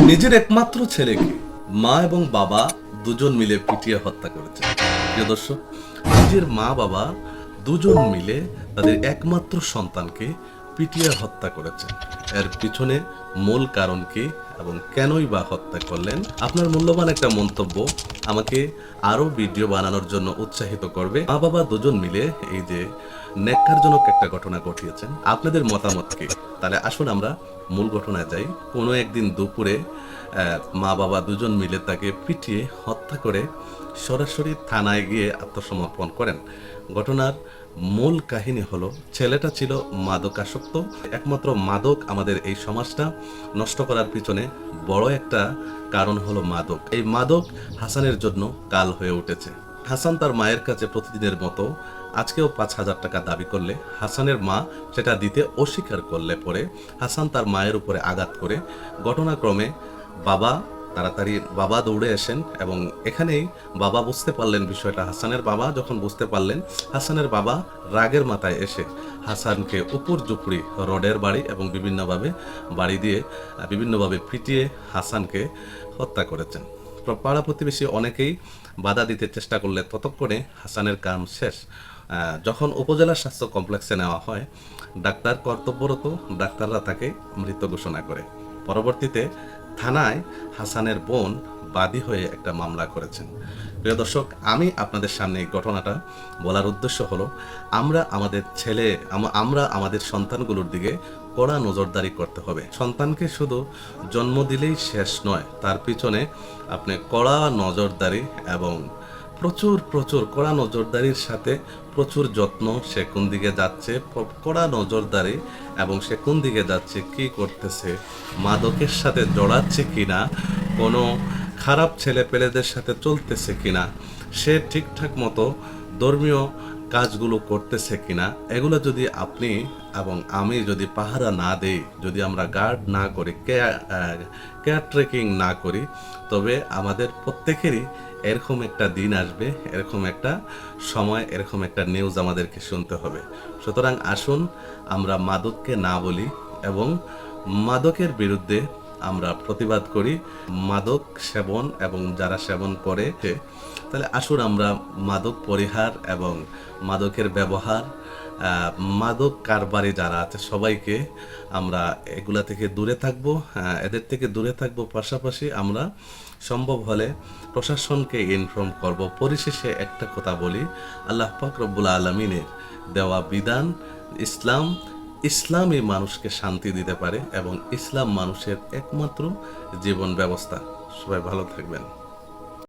নিজের একমাত্র ছেলেকে মা এবং বাবা দুজন মিলে পিটিয়ে হত্যা করেছে। প্রিয় দর্শক, নিজের মা বাবা দুজন মিলে তাদের একমাত্র সন্তানকে পিটিয়ে হত্যা করেছে। এর পিছনে মূল কারণ কি এবং কেনই বা হত্যা করলেন? আপনার মূল্যবান একটা মন্তব্য আমাকে আরো ভিডিও বানানোর জন্য উৎসাহিত করবে। মা বাবা দুজন মিলে এই যে ন্যাক্কারজনক একটা ঘটনা ঘটিয়েছেন, আপনাদের মতামত কি? তাহলে আসুন আমরা মূল ঘটনায় যাই। কোনো একদিন দুপুরে মা বাবা দুজন মিলে তাকে পিটিয়ে হত্যা করে সরাসরি থানায় গিয়ে আত্মসমর্পণ করেন। ঘটনার মূল কাহিনী হলো, ছেলেটা ছিল মাদকাসক্ত। একমাত্র মাদক আমাদের এই সমাজটা নষ্ট করার পিছনে বড় একটা কারণ হলো মাদক। এই মাদক হাসানের জন্য কাল হয়ে উঠেছে। হাসান তার মায়ের কাছে প্রতিদিনের মতো আজকেও 5,000 টাকা দাবি করলে হাসানের মা সেটা দিতে অস্বীকার করলে পরে হাসান তার মায়ের উপরে আঘাত করে ঘটনাক্রমে বাবা দৌড়ে আসেন এবং এখানেই বাবা বুঝতে পারলেন বিষয়টা। হাসানের বাবা যখন বুঝতে পারলেন, হাসানের বাবা রাগের মাথায় এসে হাসানকে উপর জুপড়ি রডের বাড়ি এবং বাড়ি দিয়ে বিভিন্নভাবে পিটিয়ে হাসানকে হত্যা করেছেন। পাড়া প্রতিবেশী অনেকেই বাধা দিতে চেষ্টা করলে ততক্ষণে হাসানের কাম শেষ। যখন উপজেলা স্বাস্থ্য কমপ্লেক্সে নেওয়া হয়, ডাক্তার কর্তব্যরত ডাক্তাররা তাকে মৃত ঘোষণা করে। পরবর্তীতে থানায় হাসানের বোন বাদী হয়ে একটা মামলা করেছেন। প্রিয় দর্শক, আমি আপনাদের সামনে এই ঘটনাটা বলার উদ্দেশ্য হলো, আমরা আমাদের সন্তানগুলোর দিকে কড়া নজরদারি করতে হবে। সন্তানকে শুধু জন্ম দিলেই শেষ নয়, তার পিছনে আপনি কড়া নজরদারি এবং প্রচুর কড়া নজরদারির সাথে প্রচুর যত্ন, সে কোন দিকে যাচ্ছে, কড়া নজরদারি এবং সে কোন দিকে যাচ্ছে, কি করতেছে, মাদকের সাথে জড়াচ্ছে কিনা, কোনো খারাপ ছেলেপেলেদের সাথে চলতেছে কিনা, সে ঠিকঠাক মতো ধর্মীয় কাজগুলো করতেছে কিনা, এগুলো যদি আপনি এবং আমি যদি পাহারা না দেই, যদি আমরা গার্ড না করি, কেয়ার ট্রেকিং না করি, তবে আমাদের প্রত্যেকেরই এরকম একটা দিন আসবে, এরকম একটা সময়, এরকম একটা নিউজ আমাদেরকে শুনতে হবে। সুতরাং আসুন আমরা মাদককে না বলি এবং মাদকের বিরুদ্ধে আমরা প্রতিবাদ করি। মাদক সেবন এবং যারা সেবন করে, তাহলে আসুন আমরা মাদক পরিহার এবং মাদকের ব্যবহার, মাদক কারবারি যারা আছে সবাইকে আমরা এগুলা থেকে দূরে থাকবো, এদের থেকে দূরে থাকবো। পাশাপাশি আমরা সম্ভব হলে প্রশাসনকে ইনফর্ম করব। পরিশেষে একটা কথা বলি, আল্লাহ পাক রব্বুল আলামিনের দেওয়া বিধান ইসলামই মানুষকে শান্তি দিতে পারে এবং ইসলাম মানুষের একমাত্র জীবন ব্যবস্থা। সবাই ভালো থাকবেন।